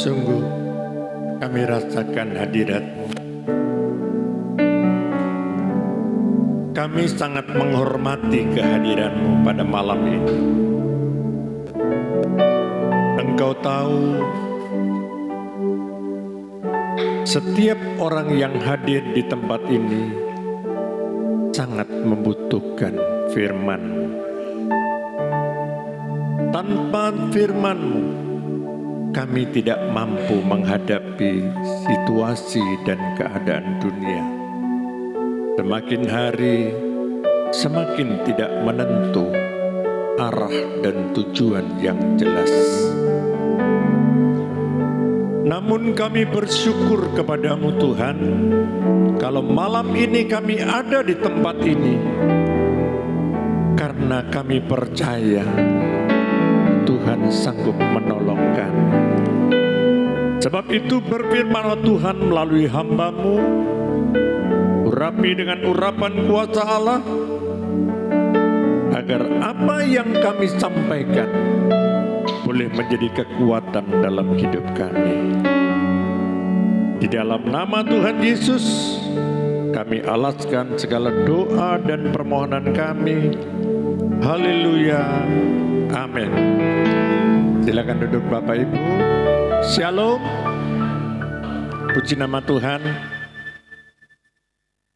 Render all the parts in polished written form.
Sungguh kami rasakan hadirat-Mu. Kami sangat menghormati kehadiran-Mu pada malam ini. Engkau tahu setiap orang yang hadir di tempat ini sangat membutuhkan firman-Mu. Tanpa firman-Mu, kami tidak mampu menghadapi situasi dan keadaan dunia. Semakin hari, semakin tidak menentu arah dan tujuan yang jelas. Namun kami bersyukur kepadamu Tuhan, kalau malam ini kami ada di tempat ini, karena kami percaya Tuhan sanggup menolong kami. Sebab itu berfirmanlah Tuhan melalui hamba-Mu, urapi dengan urapan kuasa Allah, agar apa yang kami sampaikan boleh menjadi kekuatan dalam hidup kami. Di dalam nama Tuhan Yesus, kami alaskan segala doa dan permohonan kami. Haleluya. Amin. Silakan duduk Bapak Ibu. Shalom. Puji nama Tuhan.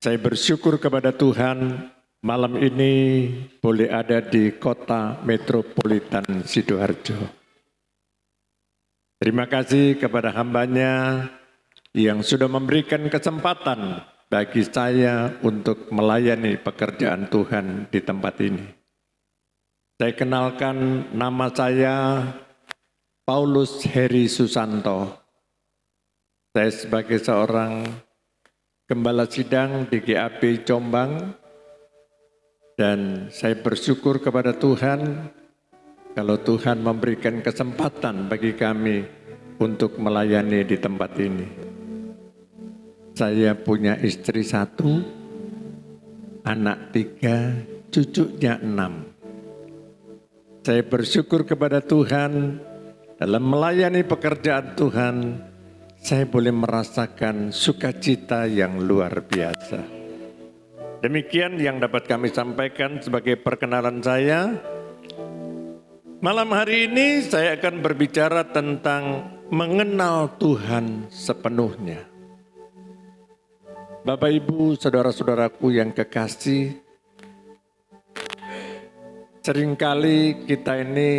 Saya bersyukur kepada Tuhan malam ini boleh ada di kota metropolitan Sidoarjo. Terima kasih kepada hambanya yang sudah memberikan kesempatan bagi saya untuk melayani pekerjaan Tuhan di tempat ini. Saya kenalkan, nama saya Paulus Heri Susanto. Saya sebagai seorang gembala sidang di GAP Jombang, dan saya bersyukur kepada Tuhan kalau Tuhan memberikan kesempatan bagi kami untuk melayani di tempat ini. Saya punya istri 1, anak 3, cucunya 6. Saya bersyukur kepada Tuhan dalam melayani pekerjaan Tuhan, saya boleh merasakan sukacita yang luar biasa. Demikian yang dapat kami sampaikan sebagai perkenalan saya. Malam hari ini saya akan berbicara tentang mengenal Tuhan sepenuhnya. Bapak, Ibu, saudara-saudaraku yang kekasih, seringkali kita ini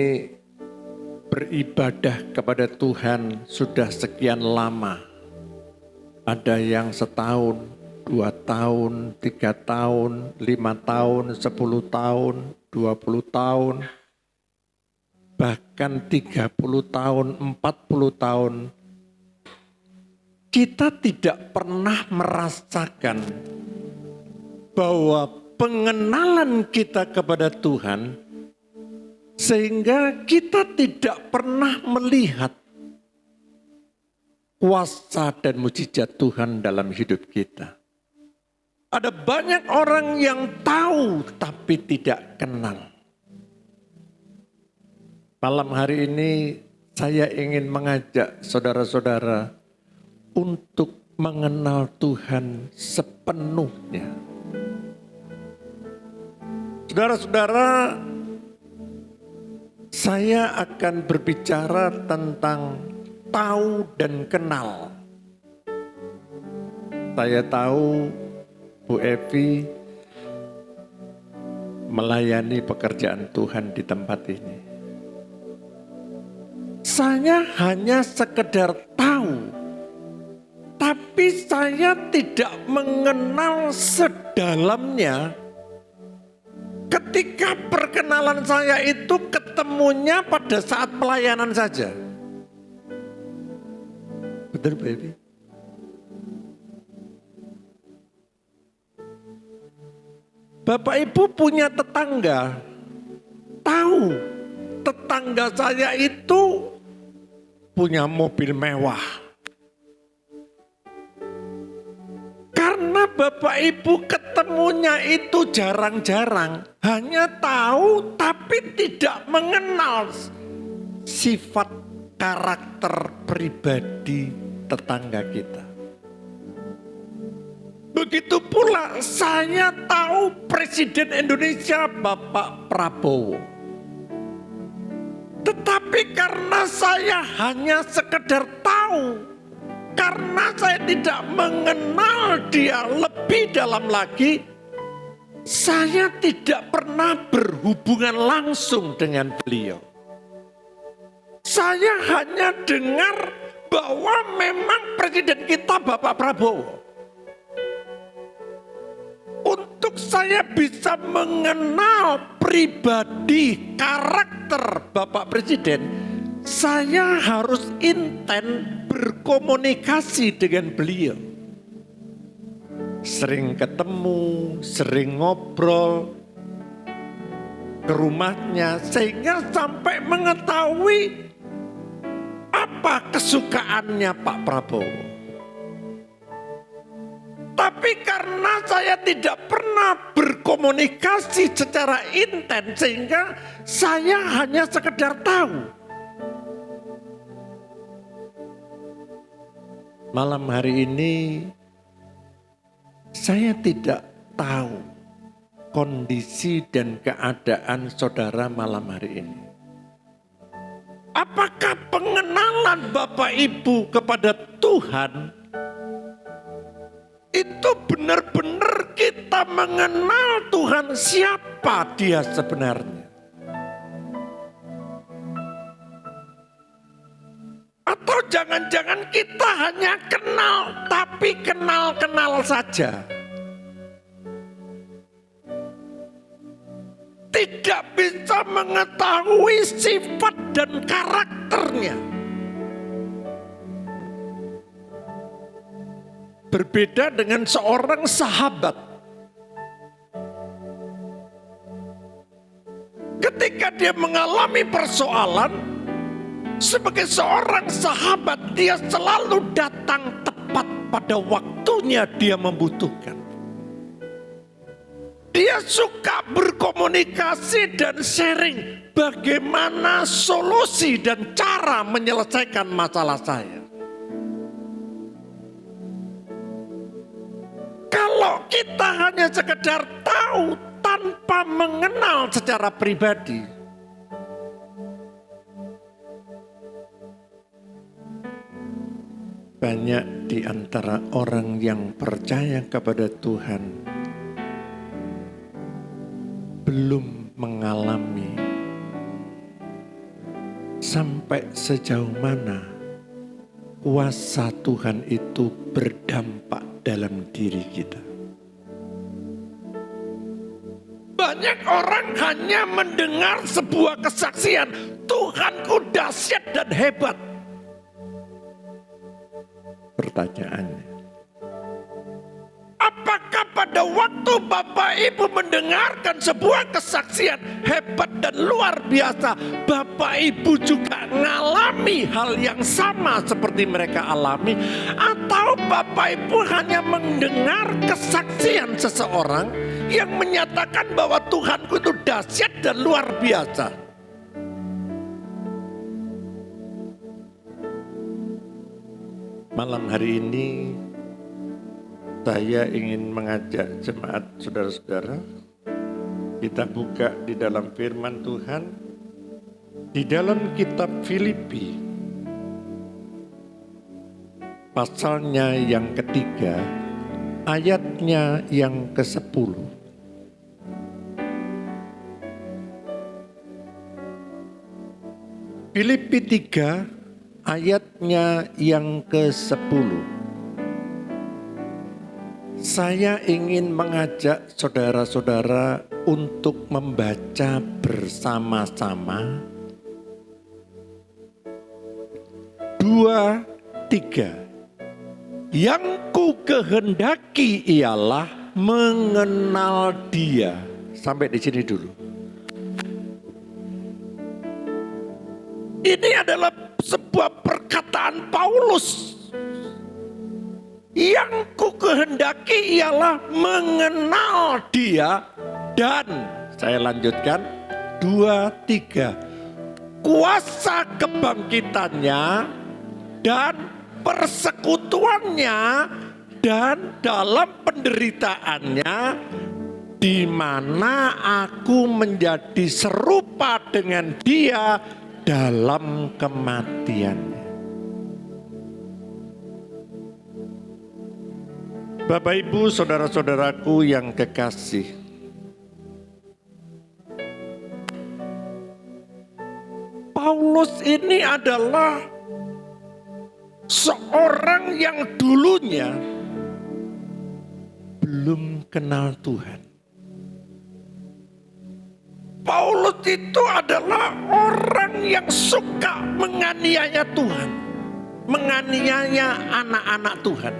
beribadah kepada Tuhan sudah sekian lama. Ada yang setahun, 2 tahun, 3 tahun, 5 tahun, 10 tahun, 20 tahun, bahkan 30 tahun, 40 tahun. Kita tidak pernah merasakan bahwa pengenalan kita kepada Tuhan, sehingga kita tidak pernah melihat kuasa dan mujizat Tuhan dalam hidup kita. Ada banyak orang yang tahu tapi tidak kenal. Malam hari ini saya ingin mengajak saudara-saudara untuk mengenal Tuhan sepenuhnya. Saudara-saudara, saya akan berbicara tentang tahu dan kenal. Saya tahu Bu Evi melayani pekerjaan Tuhan di tempat ini. Saya hanya sekedar tahu, tapi saya tidak mengenal sedalamnya. Ketika perkenalan saya itu ketemunya pada saat pelayanan saja. Betul, baby? Bapak Ibu punya tetangga, tahu tetangga saya itu punya mobil mewah. Karena Bapak Ibu ketemunya itu jarang-jarang, hanya tahu tapi tidak mengenal sifat karakter pribadi tetangga kita. Begitu pula saya tahu Presiden Indonesia Bapak Prabowo. Tetapi karena saya hanya sekedar tahu, karena saya tidak mengenal dia lebih dalam lagi, saya tidak pernah berhubungan langsung dengan beliau. Saya hanya dengar bahwa memang presiden kita Bapak Prabowo. Untuk saya bisa mengenal pribadi, karakter Bapak Presiden, saya harus intent berkomunikasi dengan beliau. Sering ketemu, sering ngobrol ke rumahnya, sehingga sampai mengetahui apa apa kesukaannya Pak Prabowo. Tapi karena saya tidak pernah berkomunikasi secara intens sehingga saya hanya sekedar tahu. Malam hari ini saya tidak tahu kondisi dan keadaan saudara malam hari ini. Apakah pengenalan Bapak Ibu kepada Tuhan itu benar-benar kita mengenal Tuhan siapa Dia sebenarnya? Atau jangan-jangan kita hanya kenal tapi kenal-kenal saja? Tidak bisa mengetahui sifat dan karakternya. Berbeda dengan seorang sahabat. Ketika dia mengalami persoalan, sebagai seorang sahabat dia selalu datang tepat pada waktunya dia membutuhkan. Dia suka berkomunikasi dan sharing bagaimana solusi dan cara menyelesaikan masalah saya. Kalau kita hanya sekedar tahu tanpa mengenal secara pribadi, banyak di antara orang yang percaya kepada Tuhan belum mengalami sampai sejauh mana kuasa Tuhan itu berdampak dalam diri kita. Banyak orang hanya mendengar sebuah kesaksian, Tuhanku dahsyat dan hebat. Pertanyaannya, apakah pada waktu Bapak Ibu mendengarkan sebuah kesaksian hebat dan luar biasa, Bapak Ibu juga mengalami hal yang sama seperti mereka alami? Atau Bapak Ibu hanya mendengar kesaksian seseorang yang menyatakan bahwa Tuhanku itu dahsyat dan luar biasa? Malam hari ini saya ingin mengajak jemaat saudara-saudara, kita buka di dalam firman Tuhan, di dalam kitab Filipi, pasalnya yang ketiga, ayatnya yang ke-10. Filipi 3, ayatnya yang ke-10. Saya ingin mengajak saudara-saudara untuk membaca bersama-sama 2, 3. Yang ku kehendaki ialah mengenal Dia. Sampai di sini dulu. Ini adalah sebuah perkataan Paulus. Yang ku kehendaki ialah mengenal Dia dan, saya lanjutkan, 2, 3. Kuasa kebangkitannya dan persekutuannya dan dalam penderitaannya, di mana aku menjadi serupa dengan Dia dalam kematiannya. Bapak Ibu saudara-saudaraku yang kekasih, Paulus ini adalah seorang yang dulunya belum kenal Tuhan. Paulus itu adalah orang yang suka menganiaya Tuhan, menganiaya anak-anak Tuhan.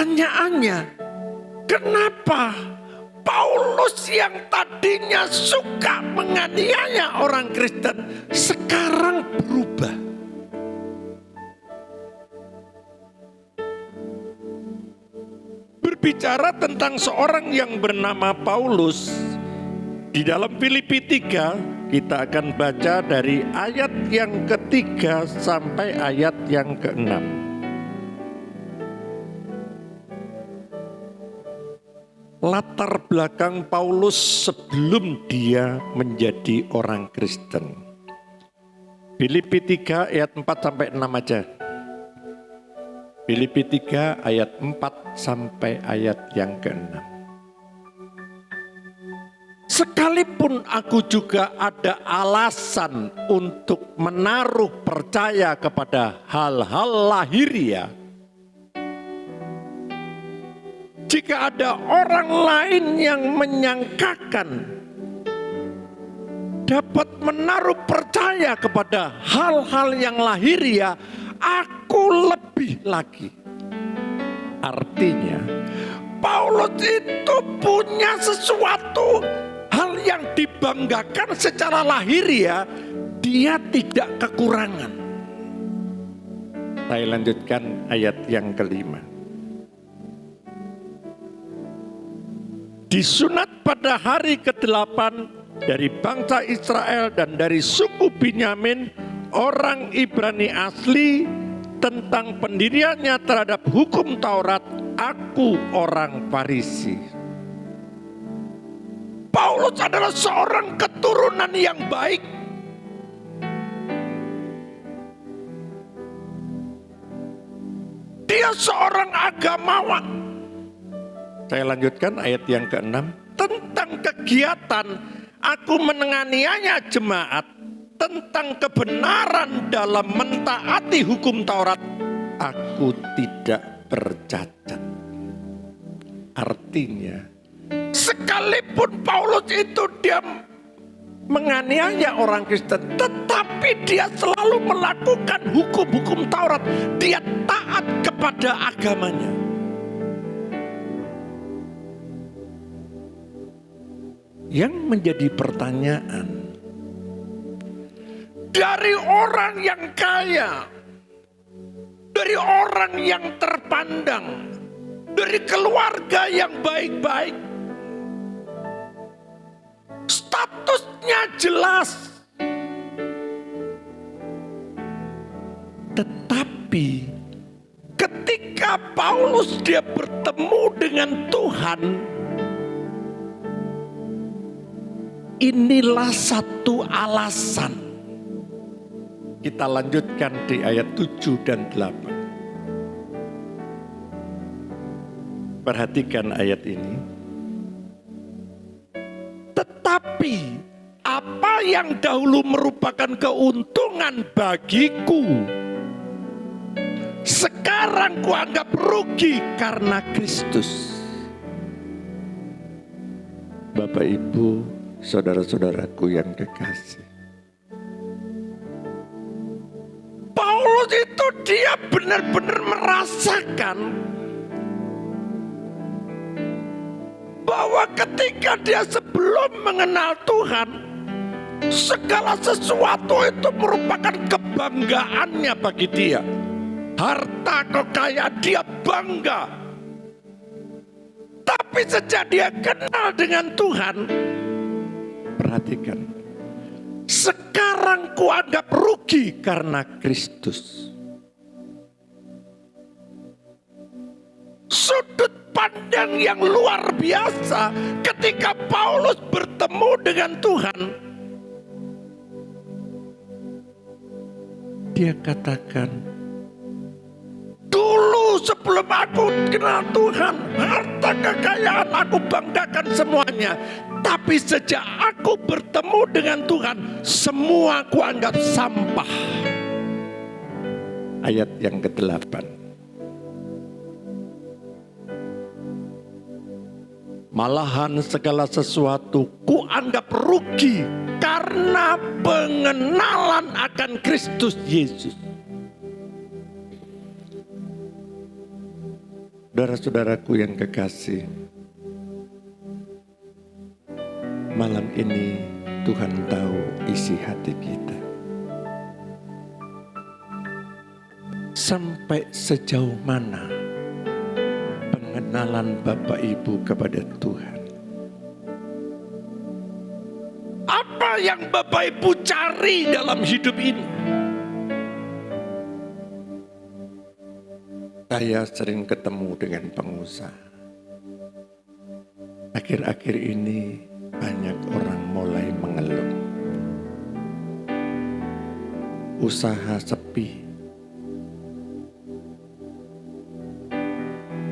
Pertanyaannya, kenapa Paulus yang tadinya suka menganiaya orang Kristen sekarang berubah. Berbicara tentang seorang yang bernama Paulus, di dalam Filipi 3 kita akan baca dari ayat yang ketiga sampai ayat yang ke-6. Latar belakang Paulus sebelum dia menjadi orang Kristen. Filipi 3 ayat 4 sampai 6 aja. Filipi 3 ayat 4 sampai ayat yang ke-6. Sekalipun aku juga ada alasan untuk menaruh percaya kepada hal-hal lahiriah, jika ada orang lain yang menyangkakan dapat menaruh percaya kepada hal-hal yang lahiriah, aku lebih lagi. Artinya, Paulus itu punya sesuatu hal yang dibanggakan secara lahiriah, dia tidak kekurangan. Saya lanjutkan ayat yang kelima. Disunat pada hari ke-8 dari bangsa Israel dan dari suku Binyamin, orang Ibrani asli, tentang pendiriannya terhadap hukum Taurat, aku orang Farisi. Paulus adalah seorang keturunan yang baik. Dia seorang agamawan. Saya lanjutkan ayat yang ke-6. Tentang kegiatan aku menenganianya jemaat, tentang kebenaran dalam mentaati hukum Taurat, aku tidak bercacat. Artinya, sekalipun Paulus itu dia menganiaya orang Kristen, tetapi dia selalu melakukan hukum-hukum Taurat. Dia taat kepada agamanya. Yang menjadi pertanyaan, dari orang yang kaya, dari orang yang terpandang, dari keluarga yang baik-baik, statusnya jelas, tetapi ketika Paulus dia bertemu dengan Tuhan, inilah satu alasan. Kita lanjutkan di ayat 7 dan 8. Perhatikan ayat ini. Tetapi apa yang dahulu merupakan keuntungan bagiku, sekarang kuanggap rugi karena Kristus. Bapak, Ibu, saudara-saudaraku yang kekasih, Paulus itu dia benar-benar merasakan bahwa ketika dia sebelum mengenal Tuhan, segala sesuatu itu merupakan kebanggaannya bagi dia. Harta, kekayaan, dia bangga. Tapi sejak dia kenal dengan Tuhan, perhatikan, sekarang kuanggap rugi karena Kristus. Sudut pandang yang luar biasa ketika Paulus bertemu dengan Tuhan. Dia katakan, dulu sebelum aku kenal Tuhan, harta kekayaan aku banggakan semuanya. Tapi sejak aku bertemu dengan Tuhan, semua aku anggap sampah. Ayat yang ke-8. Malahan segala sesuatu kuanggap rugi karena pengenalan akan Kristus Yesus. Saudara-saudaraku yang kekasih, Malam ini Tuhan tahu isi hati kita. Sampai sejauh mana pengenalan Bapak Ibu kepada Tuhan? Apa yang Bapak Ibu cari dalam hidup ini? Saya sering ketemu dengan pengusaha. Akhir-akhir ini banyak orang mulai mengeluh. Usaha sepi.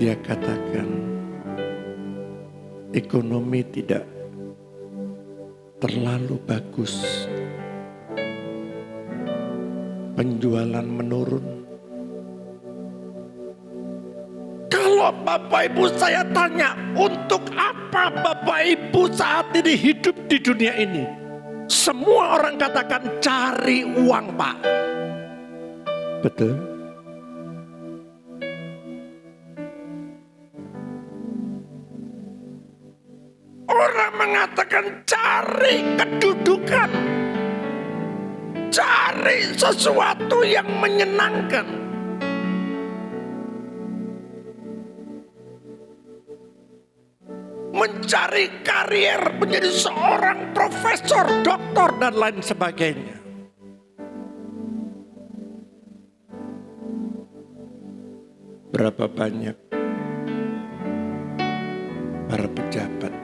Dia katakan ekonomi tidak terlalu bagus. Penjualan menurun. Kalau Bapak Ibu saya tanya, untuk apa Bapak Ibu saat ini hidup di dunia ini? Semua orang katakan cari uang, Pak. Betul? Orang mengatakan cari kedudukan. Cari sesuatu yang menyenangkan. Mencari karier menjadi seorang profesor, doktor, dan lain sebagainya. Berapa banyak para pejabat,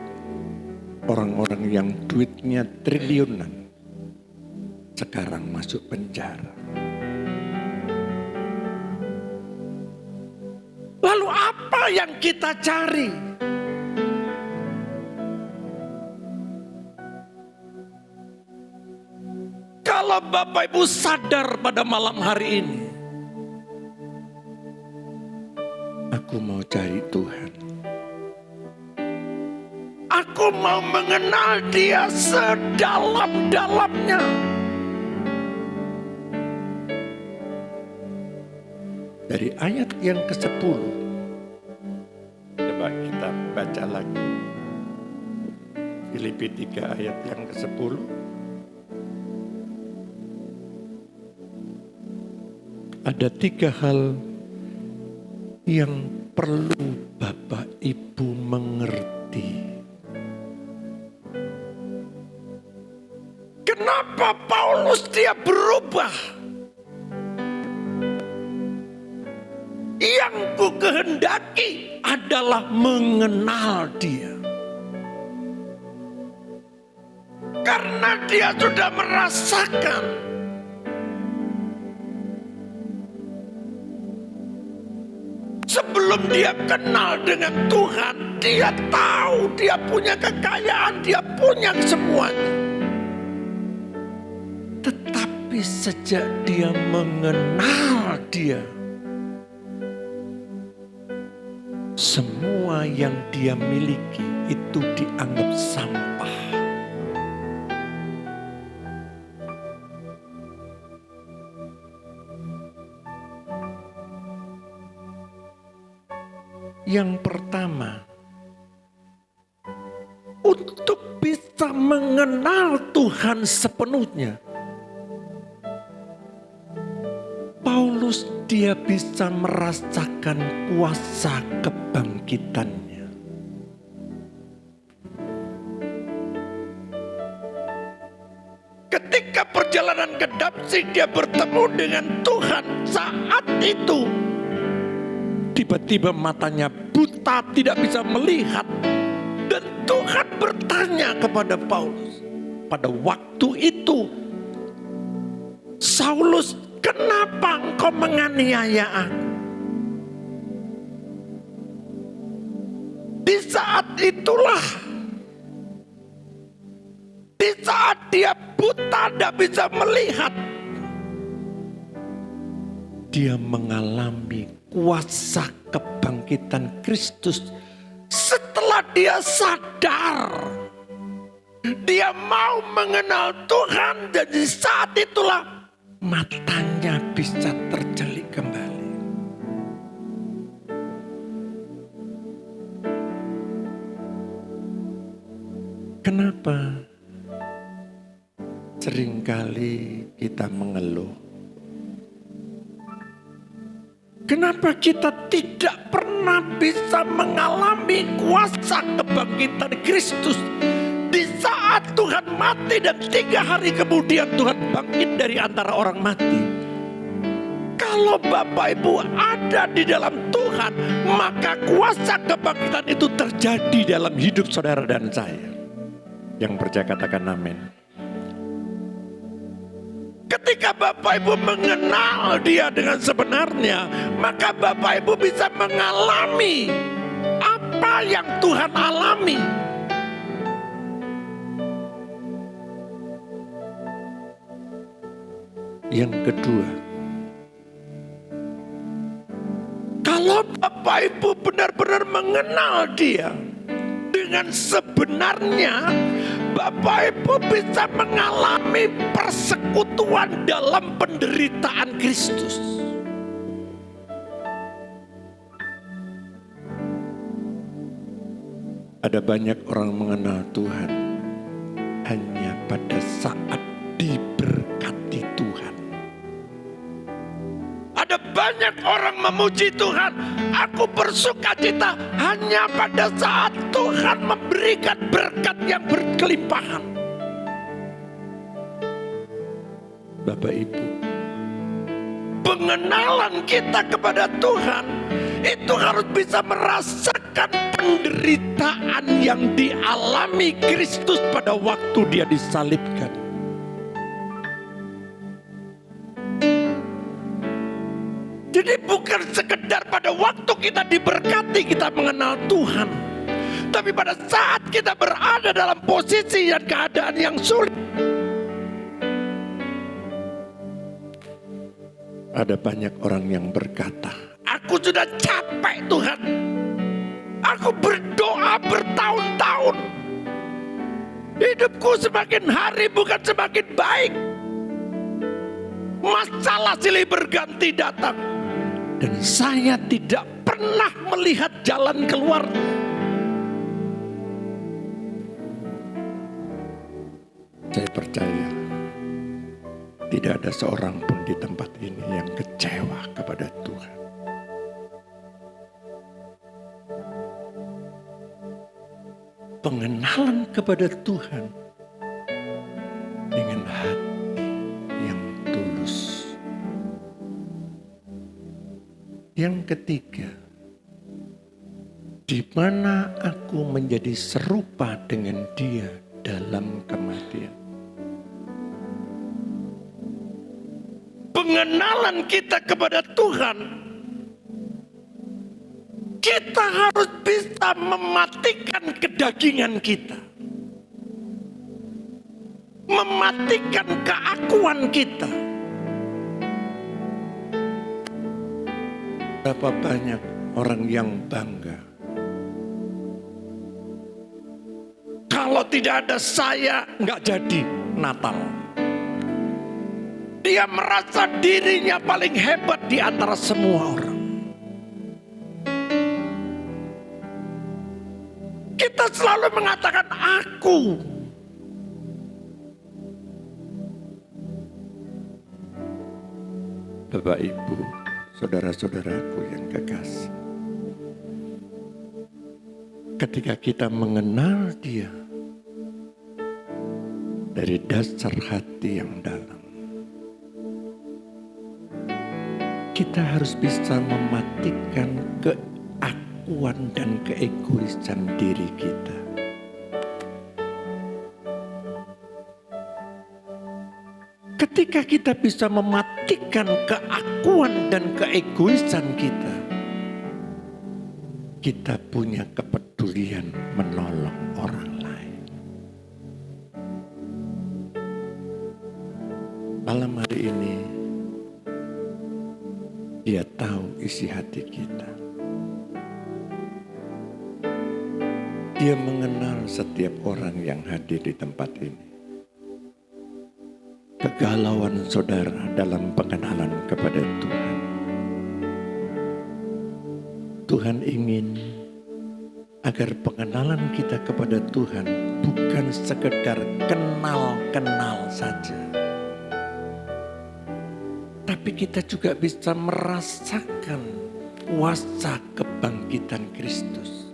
orang-orang yang duitnya triliunan, sekarang masuk penjara. Lalu apa yang kita cari? Kalau Bapak Ibu sadar pada malam hari ini, aku mau cari Tuhan. Aku mau mengenal Dia sedalam-dalamnya. Dari ayat yang ke-10, coba kita baca lagi. Filipi 3 ayat yang ke-10. Ada 3 hal yang perlu Bapak Ibu mengerti. Kenapa Paulus dia berubah? Yang ku kehendaki adalah mengenal Dia. Karena dia sudah merasakan sebelum dia kenal dengan Tuhan, dia tahu dia punya kekayaan, dia punya semuanya. Tetapi sejak dia mengenal Dia, semua yang dia miliki itu dianggap sampah. Yang pertama, untuk bisa mengenal Tuhan sepenuhnya, Paulus dia bisa merasakan kuasa kebangkitannya. Ketika perjalanan ke Damsyik dia bertemu dengan Tuhan, saat itu tiba-tiba matanya buta, tidak bisa melihat. Dan Tuhan bertanya kepada Paulus. Pada waktu itu, Saulus, kenapa engkau menganiaya aku? Di saat itulah, di saat dia buta, tidak bisa melihat, dia mengalami kuasa kebangkitan Kristus. Setelah dia sadar, dia mau mengenal Tuhan, dan di saat itulah matanya bisa tercelik kembali. Kenapa seringkali kita mengeluh? Kenapa kita tidak pernah bisa mengalami kuasa kebangkitan Kristus di saat Tuhan mati dan 3 hari kemudian Tuhan bangkit dari antara orang mati? Kalau Bapak Ibu ada di dalam Tuhan, maka kuasa kebangkitan itu terjadi dalam hidup saudara dan saya. Yang percaya katakan amin. Ketika Bapak Ibu mengenal Dia dengan sebenarnya, maka Bapak Ibu bisa mengalami apa yang Tuhan alami. Yang kedua, kalau Bapak Ibu benar-benar mengenal Dia dengan sebenarnya, Bapak Ibu bisa mengalami persekutuan dalam penderitaan Kristus. Ada banyak orang mengenal Tuhan hanya pada saat diberkati Tuhan. Ada banyak orang memuji Tuhan, aku bersukacita hanya pada saat Tuhan memberikan berkat yang berkelimpahan. Bapak Ibu, pengenalan kita kepada Tuhan itu harus bisa merasakan penderitaan yang dialami Kristus pada waktu Dia disalibkan. Jadi bukan sekedar pada waktu kita diberkati kita mengenal Tuhan, tapi pada saat kita berada dalam posisi dan keadaan yang sulit. Ada banyak orang yang berkata, aku sudah capek Tuhan, aku berdoa bertahun-tahun, hidupku semakin hari bukan semakin baik, masalah silih berganti datang, dan saya tidak pernah melihat jalan keluar. Saya percaya tidak ada seorang pun di tempat ini yang kecewa kepada Tuhan. Pengenalan kepada Tuhan dengan hati yang tulus. Yang ketiga, di mana aku menjadi serupa dengan Dia dalam kematian. Pengenalan kita kepada Tuhan, kita harus bisa mematikan kedagingan kita, mematikan keakuan kita. Berapa banyak orang yang bangga, kalau tidak ada saya nggak jadi Natal. Dia merasa dirinya paling hebat di antara semua orang. Kita selalu mengatakan aku. Bapak Ibu, saudara-saudaraku yang kekasih, ketika kita mengenal Dia dari dasar hati yang dalam, kita harus bisa mematikan keakuan dan keegoisan diri kita. Ketika kita bisa mematikan keakuan dan keegoisan kita, kita punya kepedulian menolong orang lain. Malam hari ini, Dia tahu isi hati kita. Dia mengenal setiap orang yang hadir di tempat ini. Kegalauan saudara dalam pengenalan kepada Tuhan. Tuhan ingin agar pengenalan kita kepada Tuhan bukan sekedar kenal-kenal saja, tapi kita juga bisa merasakan kuasa kebangkitan Kristus.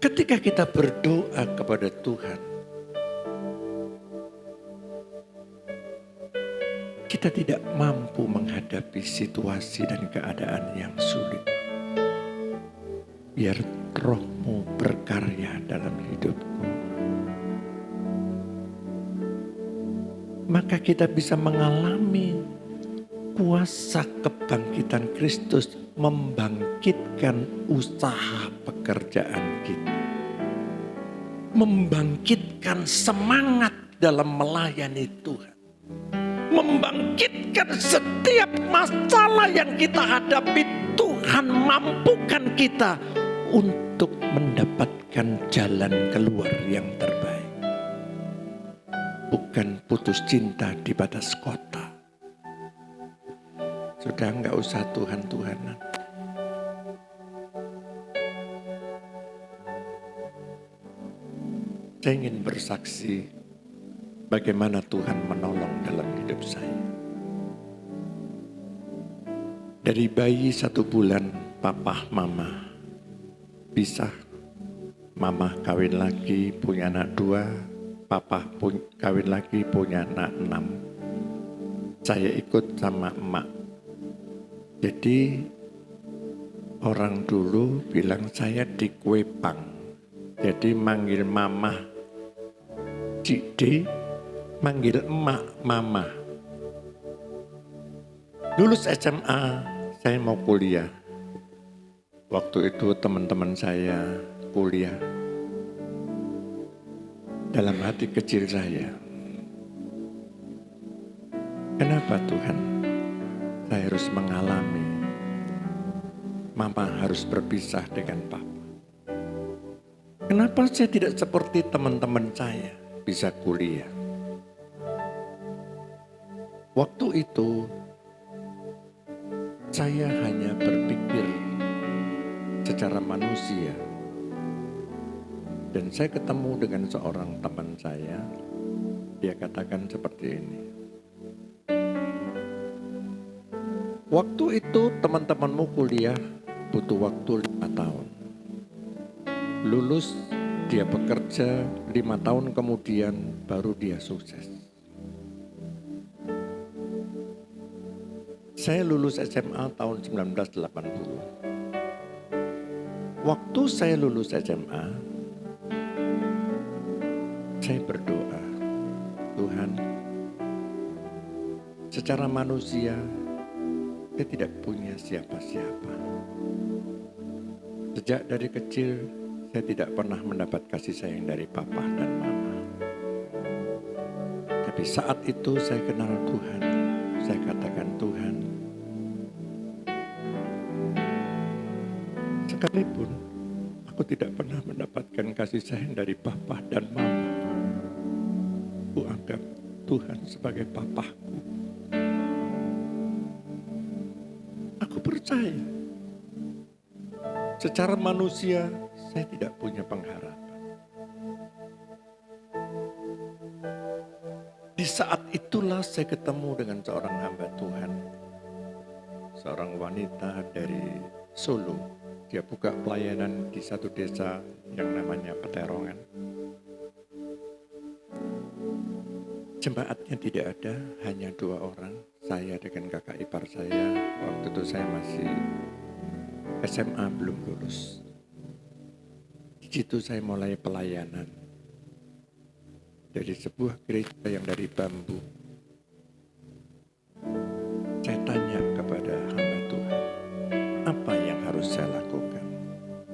Ketika kita berdoa kepada Tuhan, kita tidak mampu menghadapi situasi dan keadaan yang sulit. Biar Roh-Mu berkarya dalam hidupku. Maka kita bisa mengalami kuasa kebangkitan Kristus membangkitkan usaha pekerjaan kita. Membangkitkan semangat dalam melayani Tuhan. Membangkitkan setiap masalah yang kita hadapi, Tuhan mampukan kita untuk mendapatkan jalan keluar yang terbaik. Bukan putus cinta di batas kota. Sudah enggak usah Tuhan-Tuhanan. Saya ingin bersaksi bagaimana Tuhan menolong dalam hidup saya. Dari bayi 1 bulan, papa mama pisah. Mama kawin lagi punya anak 2, papa kawin lagi punya anak 6. Saya ikut sama emak. Jadi orang dulu bilang saya dikuepang. Jadi manggil mama Cik D, manggil emak mama. Lulus SMA, saya mau kuliah. Waktu itu teman-teman saya kuliah. Dalam hati kecil saya, kenapa Tuhan saya harus mengalami mama harus berpisah dengan papa? Kenapa saya tidak seperti teman-teman saya bisa kuliah? Waktu itu saya hanya berpikir secara manusia. Dan saya ketemu dengan seorang teman saya, dia katakan seperti ini. Waktu itu teman-temanmu kuliah butuh waktu 5 tahun. Lulus, dia bekerja 5 tahun kemudian baru dia sukses. Saya lulus SMA tahun 1980. Waktu saya lulus SMA, saya berdoa, Tuhan, secara manusia saya tidak punya siapa-siapa. Sejak dari kecil, saya tidak pernah mendapat kasih sayang dari papa dan mama. Tapi saat itu saya kenal Tuhan, saya katakan Tuhan, sekalipun aku tidak pernah mendapatkan kasih sayang dari papa dan mama, aku anggap Tuhan sebagai papaku. Aku percaya, secara manusia saya tidak punya pengharapan. Di saat itulah saya ketemu dengan seorang hamba Tuhan, seorang wanita dari Solo. Dia buka pelayanan di satu desa yang namanya Peterongan. Jemaatnya tidak ada, hanya 2 orang. Saya dengan kakak ipar saya, waktu itu saya masih SMA belum lulus. Di situ saya mulai pelayanan. Dari sebuah gereja yang dari bambu. Saya tanya kepada hamba Tuhan, apa yang harus saya lakukan?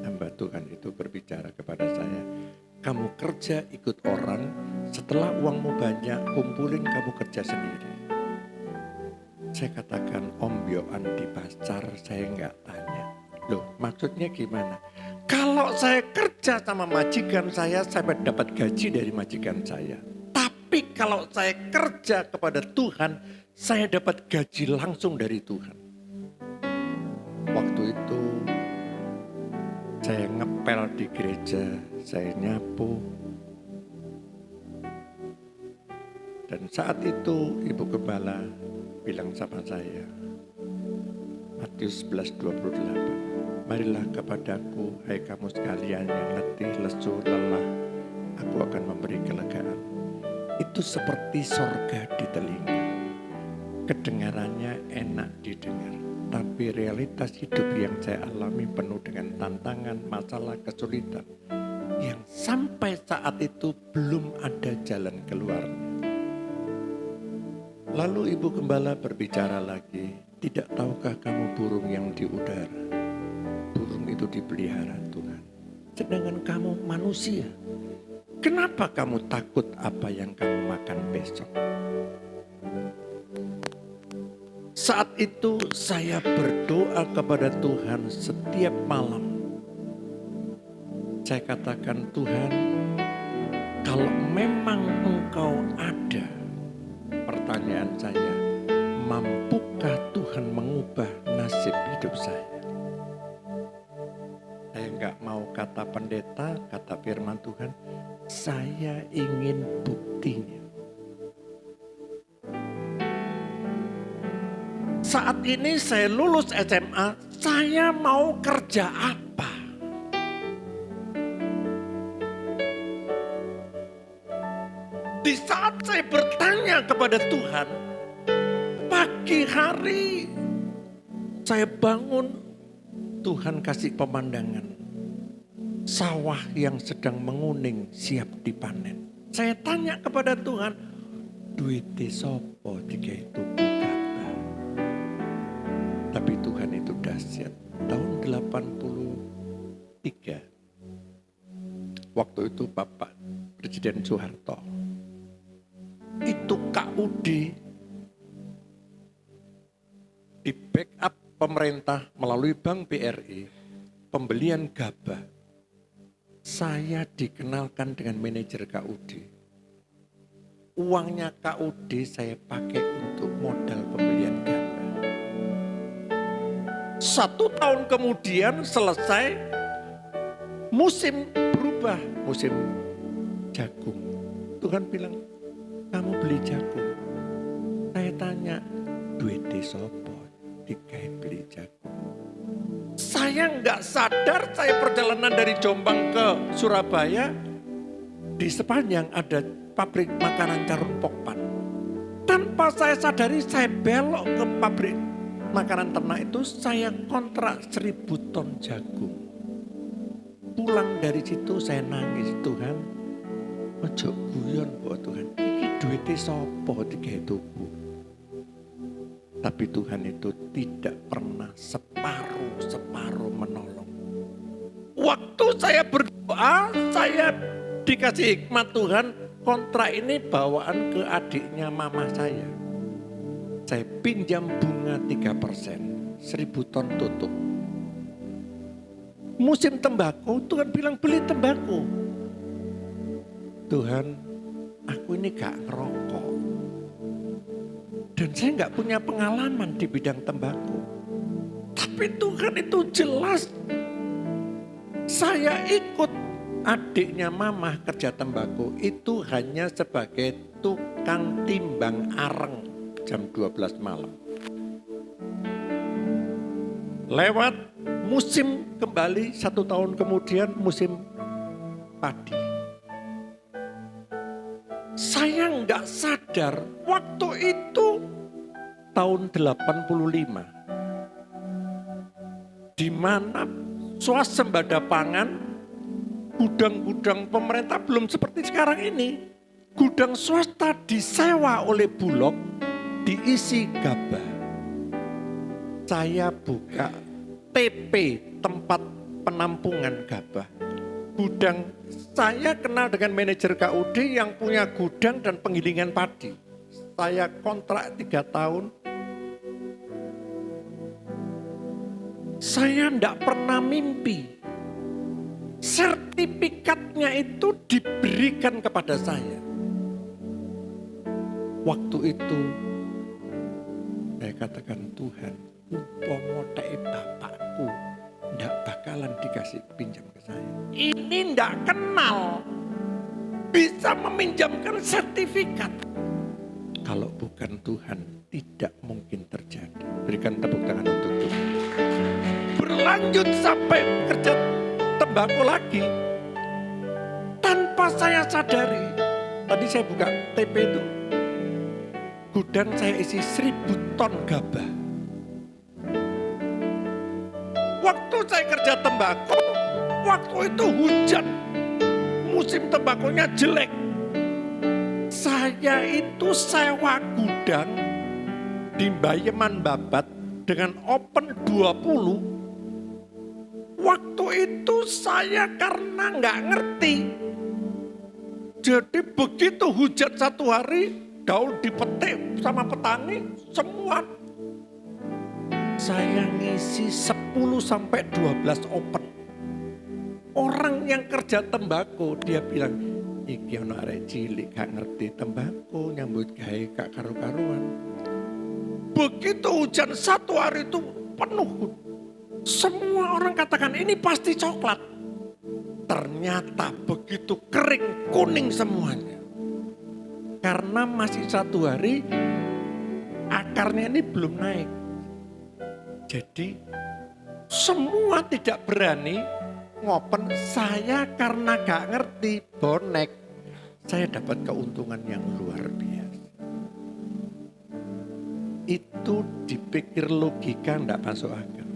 Hamba Tuhan itu berbicara kepada saya, kamu kerja ikut orang, setelah uangmu banyak, kumpulin kamu kerja sendiri. Saya katakan, Om Bioan di pasar, saya enggak tanya. Loh, maksudnya gimana? Kalau saya kerja sama majikan saya dapat gaji dari majikan saya. Tapi kalau saya kerja kepada Tuhan, saya dapat gaji langsung dari Tuhan. Waktu itu Saya ngepel di gereja, saya nyapu. Dan saat itu Ibu Gembala bilang sama saya, Matius 11:28, marilah kepadaku, hai kamu sekalian yang letih, lesu, lelah, aku akan memberi kelegaan. Itu seperti sorga di telinga. Kedengarannya enak didengar, tapi realitas hidup yang saya alami penuh dengan tantangan, masalah, kesulitan, yang sampai saat itu belum ada jalan keluarnya. Lalu Ibu Gembala berbicara lagi, tidak tahukah kamu burung yang di udara? Burung itu dipelihara Tuhan. Sedangkan kamu manusia, kenapa kamu takut apa yang kamu makan besok? Saat itu saya berdoa kepada Tuhan setiap malam. Saya katakan, Tuhan, kalau memang Engkau ada, pertanyaan saya, mampukah Tuhan mengubah nasib hidup saya? Saya enggak mau kata pendeta, kata firman Tuhan, saya ingin buktinya. Saat ini saya lulus SMA, saya mau kerja apa? Di saat saya bertanya kepada Tuhan, pagi hari saya bangun, Tuhan kasih pemandangan. Sawah yang sedang menguning siap dipanen. Saya tanya kepada Tuhan, duite sopo digawe tuku gabah. Tapi Tuhan itu dahsyat. Tahun 83, waktu itu Bapak Presiden Soeharto, itu KUD di backup pemerintah melalui Bank BRI, pembelian gabah. Saya dikenalkan dengan manajer KUD. Uangnya KUD saya pakai untuk modal pembelian gabah. 1 tahun kemudian selesai, musim berubah, musim jagung. Tuhan bilang, kamu beli jagung. Saya tanya, duite sopo digawe beli jagung. Saya nggak sadar, saya perjalanan dari Jombang ke Surabaya, di sepanjang ada pabrik makanan Carun Pokpan. Tanpa saya sadari, saya belok ke pabrik makanan ternak itu, saya kontrak 1000 ton jagung. Pulang dari situ saya nangis, Tuhan, ojo guyon kok Tuhan, iki duite sopo digawe tuku. Tapi Tuhan itu tidak pernah separuh menolong. Waktu saya berdoa, saya dikasih hikmat Tuhan, kontrak ini bawaan ke adiknya mama saya. Saya pinjam bunga 3%, 1000 ton tutup. Musim tembakau, Tuhan bilang beli tembakau. Tuhan, aku ini gak ngerokok. Dan saya gak punya pengalaman di bidang tembakau. Tapi Tuhan itu jelas. Saya ikut adiknya mama kerja tembakau itu hanya sebagai tukang timbang areng jam 12 malam. Lewat musim kembali 1 tahun kemudian musim padi. Saya nggak sadar waktu itu tahun 85. Di mana swasembada pangan, gudang-gudang pemerintah belum seperti sekarang ini. Gudang swasta disewa oleh Bulog, diisi gabah. Saya buka TP, tempat penampungan gabah. Gudang, saya kenal dengan manajer KUD yang punya gudang dan penggilingan padi. Saya kontrak 3 tahun. Saya enggak pernah mimpi sertifikatnya itu diberikan kepada saya. Waktu itu saya katakan, Tuhan, umpama teke bapakku Tidak bakalan dikasih pinjam ke saya. Ini tidak kenal bisa meminjamkan sertifikat. Kalau bukan Tuhan, tidak mungkin terjadi. Berikan tepuk tangan untuk Tuhan. Berlanjut sampai kerja tembakau lagi. Tanpa saya sadari, tadi saya buka TP itu, gudang saya isi 1000 ton gabah. Waktu saya kerja tembakau, waktu itu hujan, musim tembakonya jelek. Saya itu sewa gudang di Bayeman Babat dengan open 20. Waktu itu saya karena nggak ngerti. Jadi begitu hujan satu hari, daun dipetik sama petani, semua. Saya ngisi 10 sampai 12 open. Orang yang kerja tembakau, dia bilang, iki ono arek cilik gak ngerti tembakau, nyambut gawe gak karu-karuan. Begitu hujan satu hari itu penuh. Semua orang katakan ini pasti coklat. Ternyata begitu kering, kuning semuanya. Karena masih satu hari, akarnya ini belum naik. Jadi semua tidak berani ngopen. Saya karena gak ngerti bonek, saya dapat keuntungan yang luar biasa. Itu dipikir logika gak masuk akal.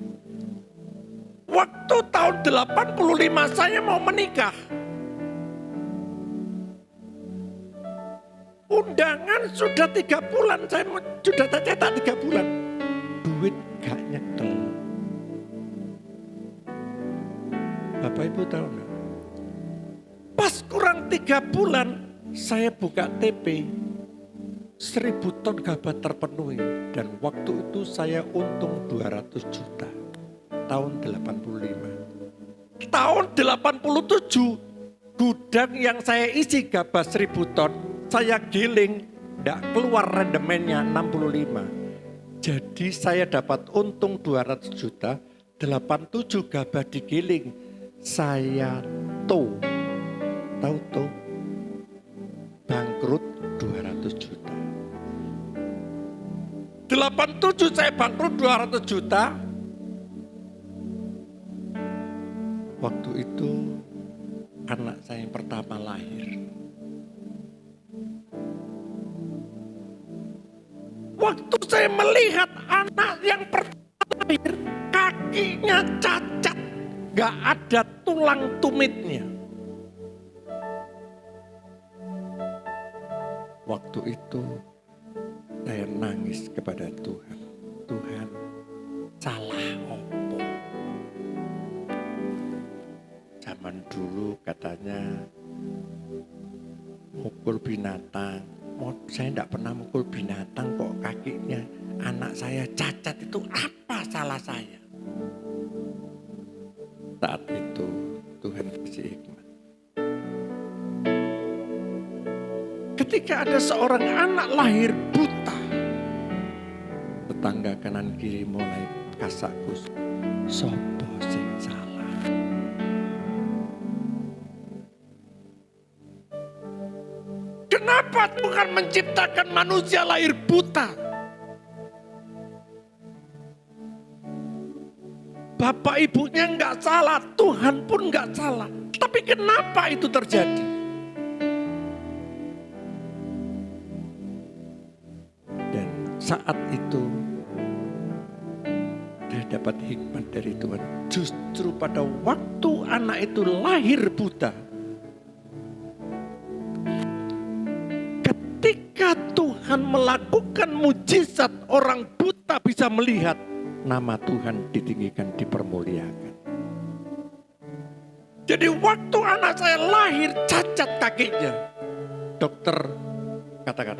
Waktu tahun 85 saya mau menikah. Undangan sudah 3 bulan, saya sudah cetak 3 bulan. Duit gak nyekel. Bapak Ibu tahu enggak? Pas kurang 3 bulan, saya buka TP. 1000 ton gabah terpenuhi. Dan waktu itu saya untung 200 juta. Tahun 85. Tahun 87, gudang yang saya isi gabah 1000 ton, saya giling, enggak keluar rendemennya 65. Jadi saya dapat untung 200 juta, 87 gabah digiling. Saya tahu bangkrut 200 juta. 87 saya bangkrut 200 juta. Waktu itu anak saya yang pertama lahir. Waktu saya melihat anak yang pertama lahir, kakinya cacat, gak ada tulang tumitnya. Waktu itu saya nangis kepada Tuhan. Tuhan, salah opo? Zaman dulu katanya mukul binatang. Saya tidak pernah mukul binatang kok kakinya. Anak saya cacat, itu apa salah saya? Saat itu Tuhan kasih hikmat. Ketika ada seorang anak lahir buta, tetangga kanan kiri mulai kasakus. Sopo sing salah? Kenapa Tuhan menciptakan manusia lahir buta? Bapak ibunya enggak salah, Tuhan pun enggak salah. Tapi kenapa itu terjadi? Dan saat itu saya dapat hikmat dari Tuhan. Justru pada waktu anak itu lahir buta, ketika Tuhan melakukan mujizat, orang buta bisa melihat, nama Tuhan ditinggikan, dipermuliakan. Jadi waktu anak saya lahir cacat kakinya, dokter katakan,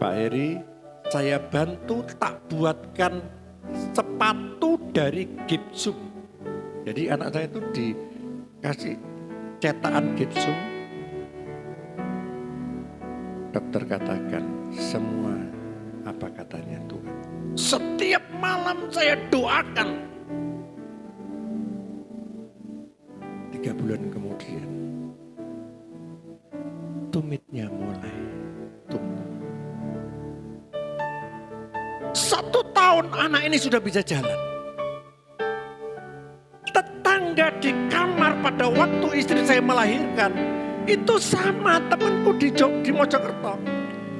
Pak Heri, saya bantu tak buatkan sepatu dari gipsum. Jadi anak saya itu dikasih cetakan gipsum. Dokter katakan, semua apa katanya Tuhan. Setiap malam saya doakan. bulan kemudian, tumitnya mulai tumbuh. 1 tahun anak ini sudah bisa jalan. Tetangga di kamar pada waktu istri saya melahirkan, itu sama temanku di Mojokerto.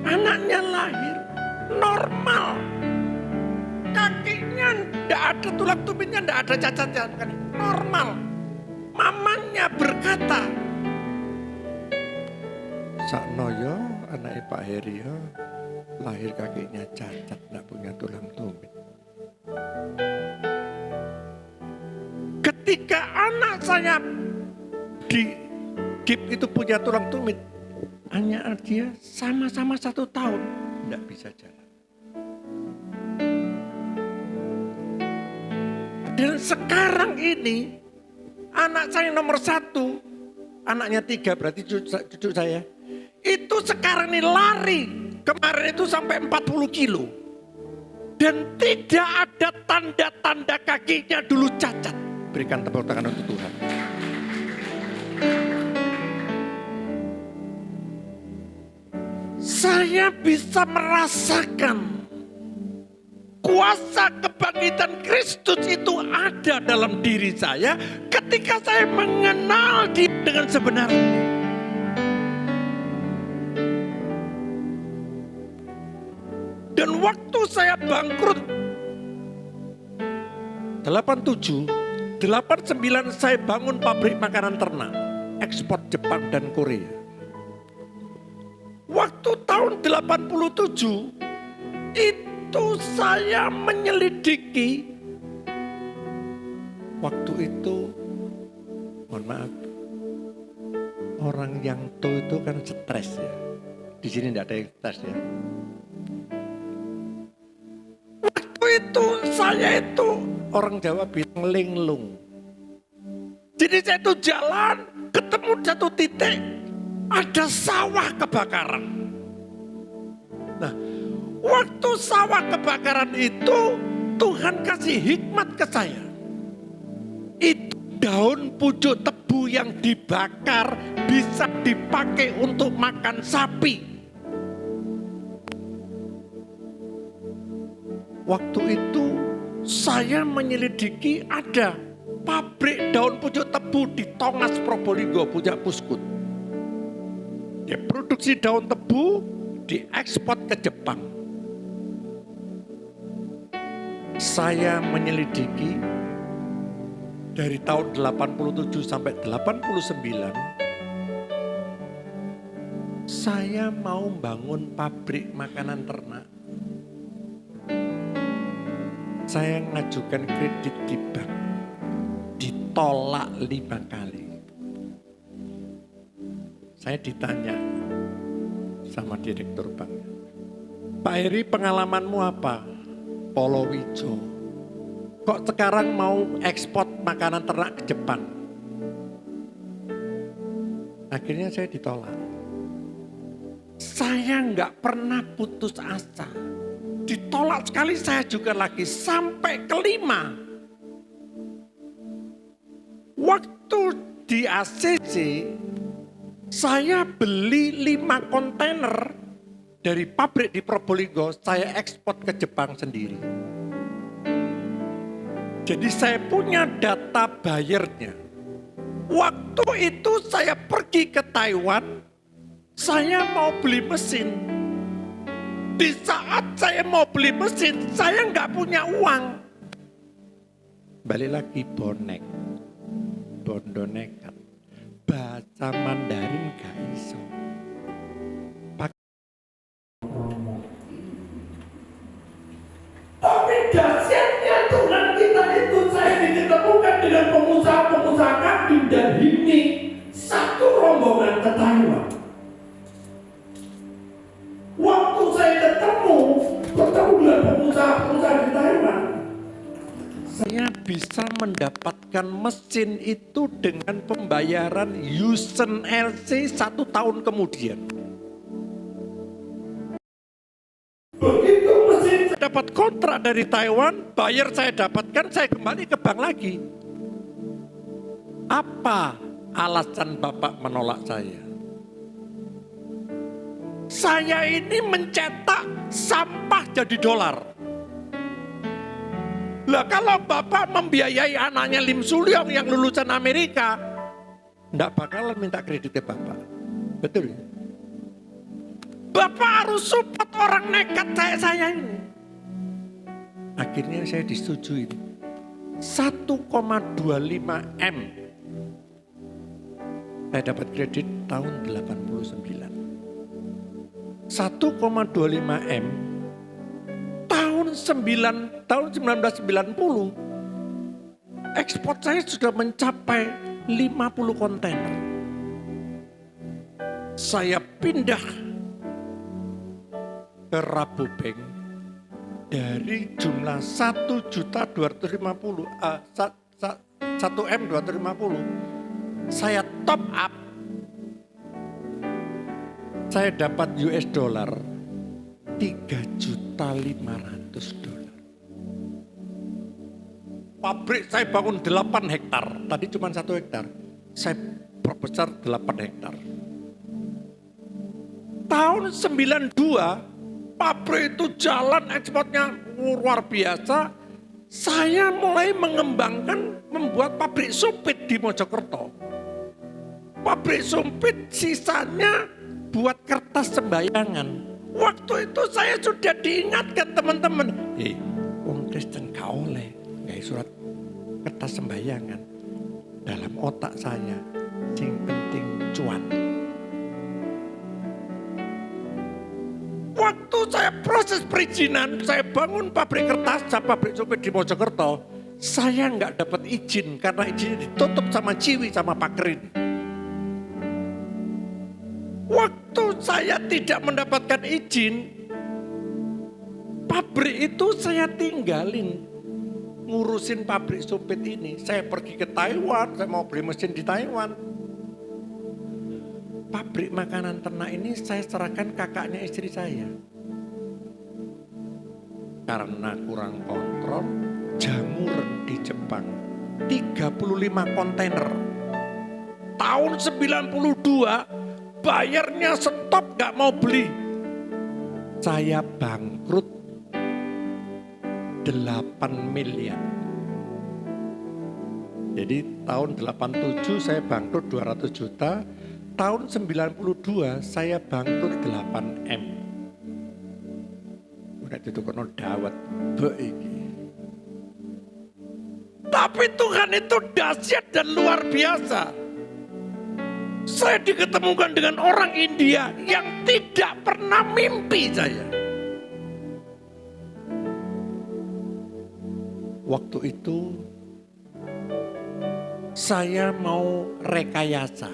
Anaknya lahir normal. Kakinya tidak ada tulang tumitnya, tidak ada cacat-cacat. Normal. Mamanya berkata, Saknoyo, anaknya Pak Heri, lahir kakinya cacat, tidak punya tulang tumit. Ketika anak saya di GIP itu punya tulang tumit, hanya dia sama-sama 1 tahun tidak bisa jalan. Dan sekarang ini anak saya nomor 1, anaknya 3 berarti cucu saya, itu sekarang ini lari, kemarin itu sampai 40 kilo. Dan tidak ada tanda-tanda kakinya dulu cacat. Berikan tepuk tangan untuk Tuhan. Saya bisa merasakan kuasa kebangkitan Kristus itu ada dalam diri saya ketika saya mengenal Dia dengan sebenarnya. Dan waktu saya bangkrut 87, 89 saya bangun pabrik makanan ternak, ekspor Jepang dan Korea. Waktu tahun 87 itu saya menyelidiki. Waktu itu, mohon maaf, orang yang itu kan stres ya. Di sini tidak ada yang stres ya. Waktu itu saya itu orang Jawa bilang linglung. Jadi saya itu jalan, ketemu satu titik, ada sawah kebakaran. Nah, waktu sawah kebakaran itu, Tuhan kasih hikmat ke saya. Itu daun pucuk tebu yang dibakar bisa dipakai untuk makan sapi. Waktu itu saya menyelidiki ada pabrik daun pucuk tebu di Tongas Probolinggo punya Puskut. Dia produksi daun tebu diekspor ke Jepang. Saya menyelidiki dari tahun 87 sampai 89. Saya mau bangun pabrik makanan ternak. Saya ngajukan kredit di bank, ditolak 5 kali. Saya ditanya sama direktur bank, Pak Heri, pengalamanmu apa? Polowijo. Kok sekarang mau ekspor makanan ternak ke Jepang? Akhirnya saya ditolak. Saya nggak pernah putus asa. Ditolak sekali saya juga lagi sampai kelima. Waktu di ACC saya beli 5 kontainer dari pabrik di Probolinggo, saya ekspor ke Jepang sendiri. Jadi saya punya data buyernya. Waktu itu saya pergi ke Taiwan, saya mau beli mesin. Di saat saya mau beli mesin, saya nggak punya uang. Balik lagi bonek, bondo nekat, bahasa Mandarin gak iso. Tapi dahsyatnya Tuhan kita itu, saya ditemukan dengan pengusaha-pengusaha kambing dan hini, satu rombongan ke Taiwan. Waktu saya bertemu dengan pengusaha-pengusaha di Taiwan, saya bisa mendapatkan mesin itu dengan pembayaran Yusen LC 1 tahun kemudian. Begitu mesin saya dapat kontrak dari Taiwan, bayar saya dapatkan, saya kembali ke bank lagi. Apa alasan Bapak menolak saya? Saya ini mencetak sampah jadi dolar. Lah kalau Bapak membiayai anaknya Lim Sulyong yang lulusan Amerika, enggak bakalan minta kreditnya Bapak. Betul ya? Bapak harus support orang nekat kayak saya ini. Akhirnya saya disetujui. 1,25 M. Saya dapat kredit tahun 89. 1,25 M tahun 1990 ekspor saya sudah mencapai 50 kontainer. Saya pindah ke Rabobank dari jumlah 1.250 saya top up, saya dapat US dollar $3.500.000. Pabrik saya bangun 8 hektar, tadi cuma 1 hektar, saya perbesar 8 hektar. Tahun 92 pabrik itu jalan, ekspornya luar biasa. Saya mulai mengembangkan membuat pabrik sumpit di Mojokerto. Pabrik sumpit sisanya buat kertas sembayangan. Waktu itu saya sudah diingatkan teman-teman, wong Kristen gak oleh nggak surat kertas sembayangan. Dalam otak saya, sing penting cuan. Waktu saya proses perizinan, saya bangun pabrik kertas, pabrik sumpit di Mojokerto, saya nggak dapat izin karena izinnya ditutup sama Ciwi sama Pak Kerin. Waktu saya tidak mendapatkan izin, pabrik itu saya tinggalin. Ngurusin pabrik sumpit ini. Saya pergi ke Taiwan, saya mau beli mesin di Taiwan. Pabrik makanan ternak ini saya serahkan kakaknya istri saya. Karena kurang kontrol, jamur di Jepang. 35 kontainer. Tahun 92, bayarnya stop, gak mau beli. Saya bangkrut 8 miliar. Jadi tahun 87 saya bangkrut 200 juta. Tahun 92 saya bangkrut 8 M. Udah ditukono dawet. Tapi Tuhan itu dahsyat dan luar biasa. Saya diketemukan dengan orang India yang tidak pernah mimpi saya. Waktu itu saya mau rekayasa.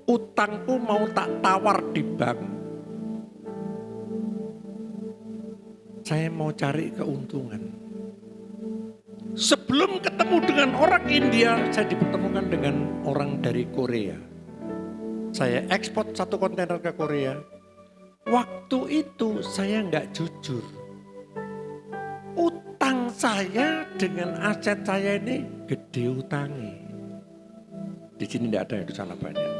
Utangku mau tak tawar di bank. Saya mau cari keuntungan. Sebelum ketemu dengan orang India, saya dipertemukan dengan orang dari Korea. Saya ekspor 1 kontainer ke Korea. Waktu itu saya nggak jujur. Utang saya dengan aset saya ini gede utangnya. Di sini tidak ada, itu salah banyak.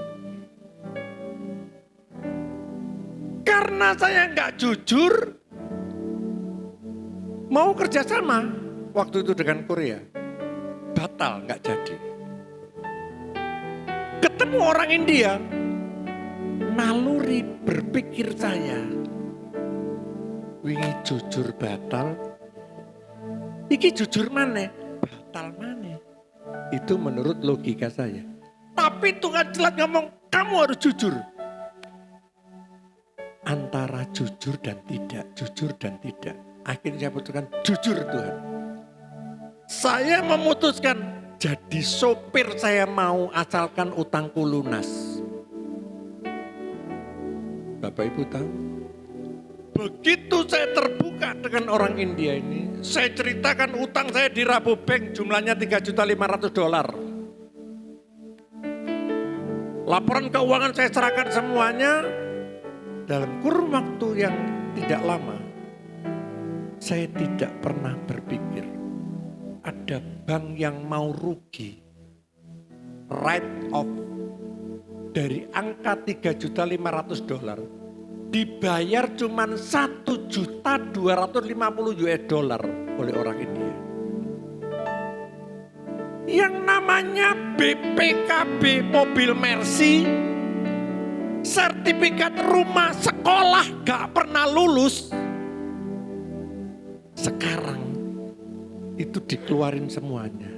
Karena saya nggak jujur, mau kerjasama waktu itu dengan Korea, batal, nggak jadi. Ketemu orang India, naluri berpikir saya, wingi jujur batal, iki jujur mana? Batal mana? Itu menurut logika saya. Tapi Tuhan jelas ngomong, kamu harus jujur. Antara jujur dan tidak, jujur dan tidak. Akhirnya saya putuskan jujur Tuhan. Saya memutuskan jadi sopir saya mau asalkan utangku lunas. Bapak Ibu tahu, begitu saya terbuka dengan orang India ini, saya ceritakan utang saya di Rabobank jumlahnya $3.500.000. Laporan keuangan saya serahkan semuanya. Dalam kurun waktu yang tidak lama, saya tidak pernah berpikir ada bank yang mau rugi write off dari angka $3.500.000 dibayar cuma $1.250.000 oleh orang India. Yang namanya BPKB mobil Mercy, sertifikat rumah, sekolah gak pernah lulus. Sekarang itu dikeluarin semuanya.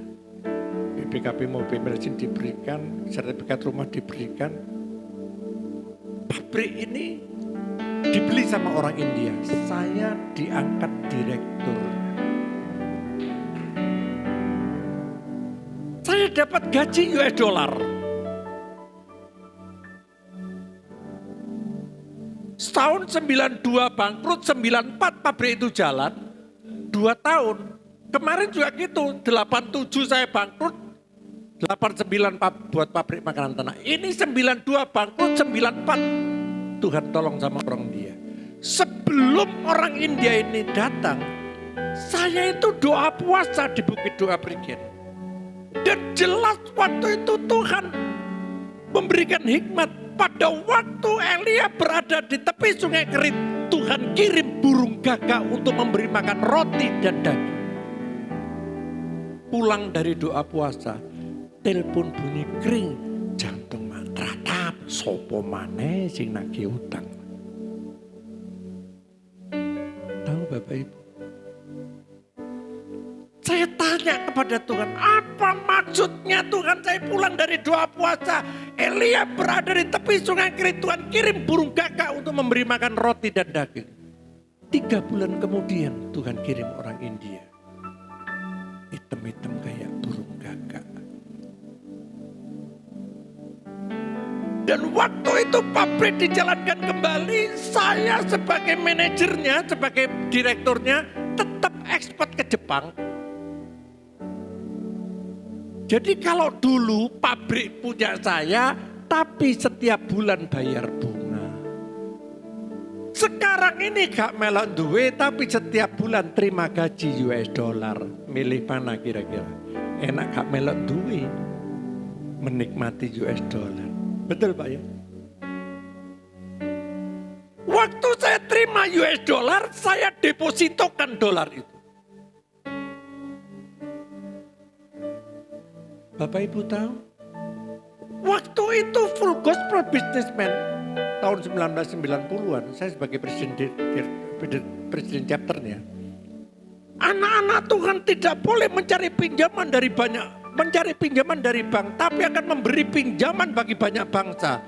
BPKB mobil Mercy diberikan, sertifikat rumah diberikan. Pabrik ini dibeli sama orang India. Saya diangkat direktur. Saya dapat gaji $. Setahun 92 bangkrut, 94 pabrik itu jalan. 2 tahun. Kemarin juga gitu, 87 saya bangkrut, 89 buat pabrik makanan tanah. Ini 92 bangkrut, 94 Tuhan tolong sama orang India. Sebelum orang India ini datang, saya itu doa puasa di Bukit Doa Prigen. Dan jelas waktu itu Tuhan memberikan hikmat. Pada waktu Elia berada di tepi sungai Kerit, Tuhan kirim burung gagak untuk memberi makan roti dan daging. Pulang dari doa puasa, telepon bunyi kering, jantung matratap, sopo maneh sing nagih utang. Tahu Bapak Ibu? Saya tanya kepada Tuhan, apa maksudnya Tuhan saya pulang dari doa puasa, Elia berada di tepi sungai Kerit, Tuhan kirim burung gagak untuk memberi makan roti dan daging. 3 bulan kemudian Tuhan kirim orang India. Hitam-hitam kayak burung gagak. Dan waktu itu pabrik dijalankan kembali, saya sebagai manajernya, sebagai direkturnya tetap ekspor ke Jepang. Jadi kalau dulu pabrik punya saya, tapi setiap bulan bayar bunga. Sekarang ini gak melok duwe, tapi setiap bulan terima gaji $. Milih mana kira-kira? Enak gak melok duwe, menikmati $. Betul Pak ya? Waktu saya terima $, saya depositokan dolar itu. Bapak Ibu tahu, waktu itu full gospel businessman tahun 1990-an, saya sebagai presiden chapternya. Anak-anak Tuhan tidak boleh mencari pinjaman dari bank, tapi akan memberi pinjaman bagi banyak bangsa.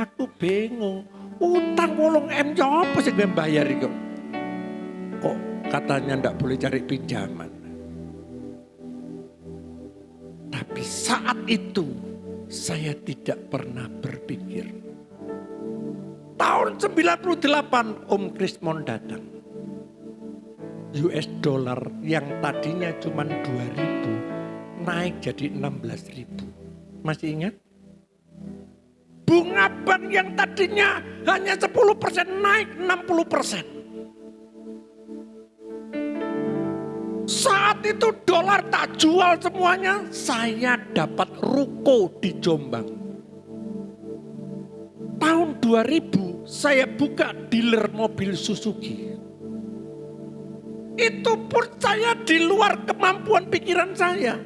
Aku bingung, utang 8M apa sih gue bayar itu? Kok katanya enggak boleh cari pinjaman? Tapi saat itu saya tidak pernah berpikir. Tahun 98 Om Krismon datang. $, yang tadinya cuma 2.000 naik jadi 16.000. Masih ingat? Bunga bank yang tadinya hanya 10% naik 60%. Saat itu dolar tak jual semuanya, saya dapat ruko di Jombang. Tahun 2000 saya buka dealer mobil Suzuki. Itu pun saya di luar kemampuan pikiran saya.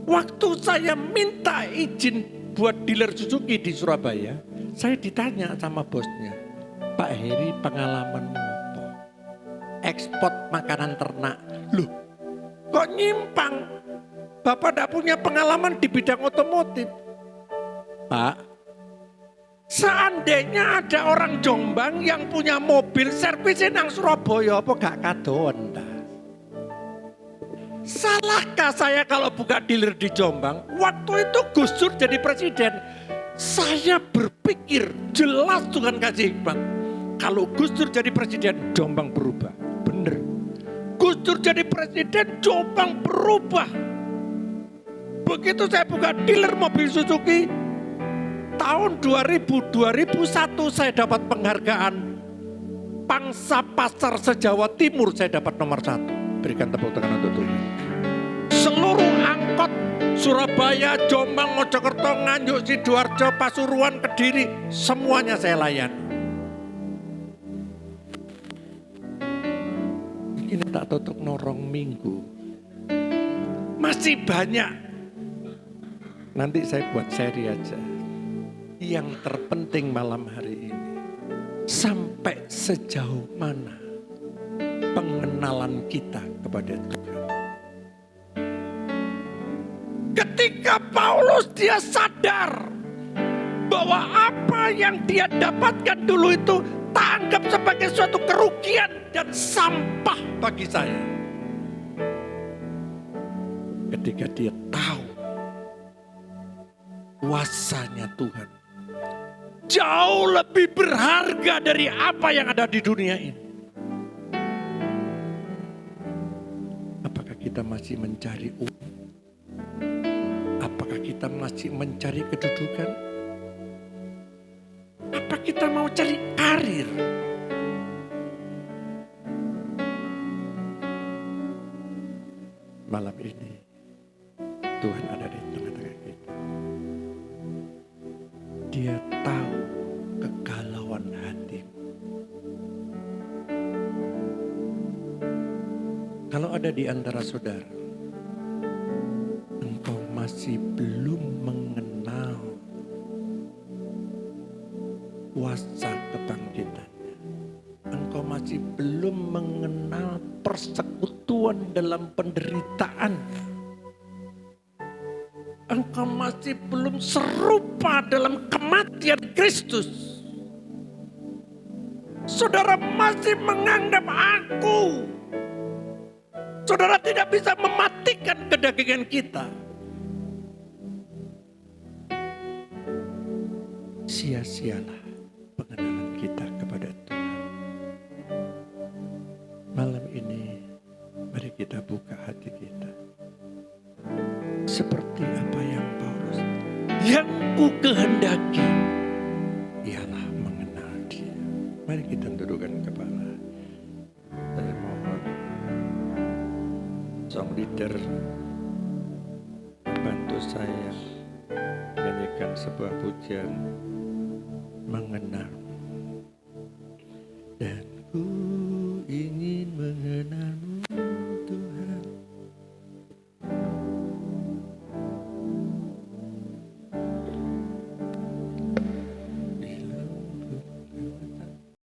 Waktu saya minta izin buat dealer Suzuki di Surabaya, saya ditanya sama bosnya, Pak Heri pengalamanmu apa? Ekspor makanan ternak. Loh, kok nyimpang? Bapak tidak punya pengalaman di bidang otomotif. Pak, seandainya ada orang Jombang yang punya mobil servisnya nang Surabaya, apa gak kadoan? Salahkah saya kalau buka dealer di Jombang? Waktu itu Gus Dur jadi presiden. Saya berpikir jelas Tuhan kasih hikmat. Kalau Gus Dur jadi presiden, Jombang berubah. Bener. Gus Dur jadi presiden, Jombang berubah. Begitu saya buka dealer mobil Suzuki, tahun 2001 saya dapat penghargaan Pangsa Pasar se-Jawa Timur, saya dapat nomor 1. Berikan tepuk tangan untuk Tuhan. Seluruh angkot Purwodadi, Surabaya, Jombang, Mojokerto, Nganjuk, Sidoarjo, Pasuruan, Kediri, semuanya saya layani. Ini tak tutup norong minggu. Masih banyak. Nanti saya buat seri aja. Yang terpenting malam hari ini. Sampai sejauh mana pengenalan kita kepada Tuhan. Ketika Paulus dia sadar bahwa apa yang dia dapatkan dulu itu tak anggap sebagai suatu kerugian dan sampah bagi saya. Ketika dia tahu kuasanya Tuhan jauh lebih berharga dari apa yang ada di dunia ini. Apakah kita masih mencari uang? Apakah kita masih mencari kedudukan? Apa kita mau cari karir? Malam ini Tuhan ada di tengah-tengah kita. Dia tahu kegalauan hatimu. Kalau ada di antara saudara, engkau masih belum mengenal kuasa kebangkitannya. Engkau masih belum mengenal persekutuan dalam penderitaan. Engkau masih belum serupa dalam kematian Kristus. Saudara masih menganggap aku. Saudara tidak bisa mematikan kedagingan kita. Sia-sialah pengenalan kita kepada Tuhan. Malam ini mari kita buka hati kita. Seperti apa yang Paulus, yang ku kehendaki ialah mengenal Dia. Mari kita tundukkan kepala. Saya mohon song leader bantu saya menyanyikan sebuah pujian mengenal. Dan ku ingin mengenal